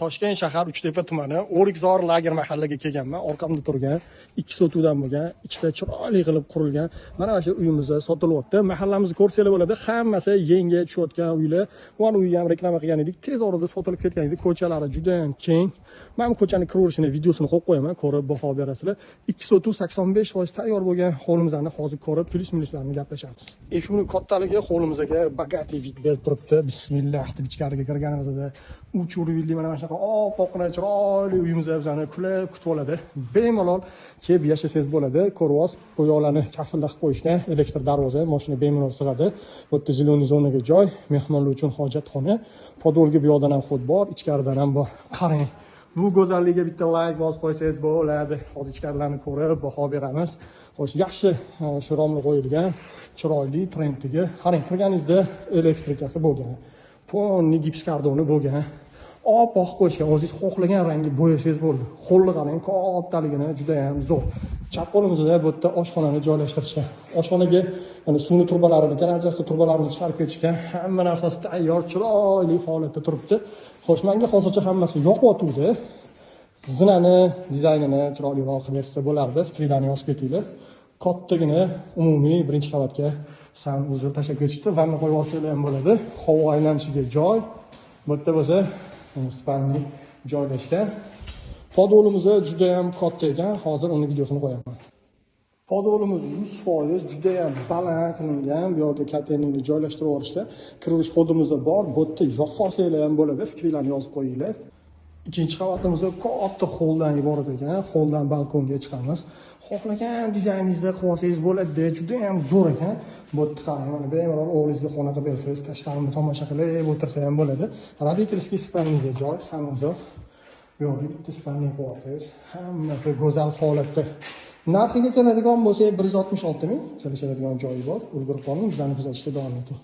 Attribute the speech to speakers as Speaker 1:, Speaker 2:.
Speaker 1: Toshkent shahar Uchtepa tumani O'rikzor lager mahallaga kelganman. Orqamda turgan 2 sotuvdan bo'lgan, ikkita chiroyli qilib qurilgan mana shu uyimizda sotilyapti. Mahallamizni ko'rsanglar bo'ladi, hammasi yengga tushayotgan uylar. Mana uyni ham reklama qilgan edik. Tez orada sotilib ketgan edi. Ko'chalari juda ham keng. Men ko'chani kiraverishini videosini qo'yib qo'yaman, ko'rib baho berasizlar. 2 sotuv 85% tayyor bo'lgan hovlimizni hozir ko'rib, plyus-minuslarni gaplashamiz. Shuni kattaligi hovlimizga bagati vid berib turibdi. Bismillah deb ichkariga kirganimizda uch urvilli mana shunaqa oq-oqna chiroyli uyimizda bizani kulib kutib oladi. Bemalol kelib yashasangiz bo'ladi. Ko'rvoz bo'yoqlarni kafilda qilib qo'yishgan, elektr darvoza, mashina bemalol sig'adi. Bu yerda zeleniy zonaga joy, mehmonlar uchun hojatxona, podolga bu yoqdan ham xod bor, ichkaridan ham bor. Qarang. Bu go'zalligiga bitta like bosib qo'ysangiz bo'ladi. Hozir ichkarilarni ko'rib baho beramiz. Xo'sh, yaxshi shu romli qo'yilgan, chiroyli, trendiga. Qarang, kirganingizda elektrikasi bo'lgan. Ponni gips kardoni bo'lgan. Oq qo'yishgan, o'zingiz xohlagan rangga bo'yasangiz bo'ldi. Qo'lni qarang, kattaligini juda ham zo'r. Chap qo'limizda bu yerda oshxonani joylashtirishgan. Oshxonaga mana suvni turbalarini, kanalizatsiya turbalarini chiqarib ketishgan. Hamma narsasi tayyor, chiroyli holatda turibdi. Xo'sh, menga hozircha hammasi yoqyotuvdi. Zinani, dizaynini chiroyliroq qilib bersa bo'lardi. Fikringizni yozib ketinglar. Kattagina umumiy birinchi qavatga sam uzr tashlab ketishdi. Vanna qo'yib olsanglar ham bo'ladi. Havo aylanishiga joy. Bu yerda bo'lsa spanli joylashgan. Podolimiz juda ham katta ekan. Hozir uni videosini qo'yaman. Podolimiz 100% juda ham baland qilingan. Bu yerga katernikni joylashtirib yuborishda kirilish kodimiz bor. Bu yerda yopib olsanglar ham bo'ladi. Fikringizni yozib qo'yinglar. Ikkinchi qavatimizda katta holdan iborat ekan. Holdan balkonga chiqamiz. Xohlagan dizayningizda qilib olsangiz bo'ladi. Juda ham zo'r ekan. Bu yerda qarang, mana bemalol o'g'lingizga xona qilib bersangiz, tashqarini tomosha qilib o'tirsa ham bo'ladi. Родительский spalniga joy, samozoh. Bu yerga bitta spalni qo'yib olsangiz, hammasi go'zal holatda. Narxiga keladigan bo'lsa 166 ming kelishadigan joyi bor. Ulgurib qoling, bizani kuzatishda davom eting.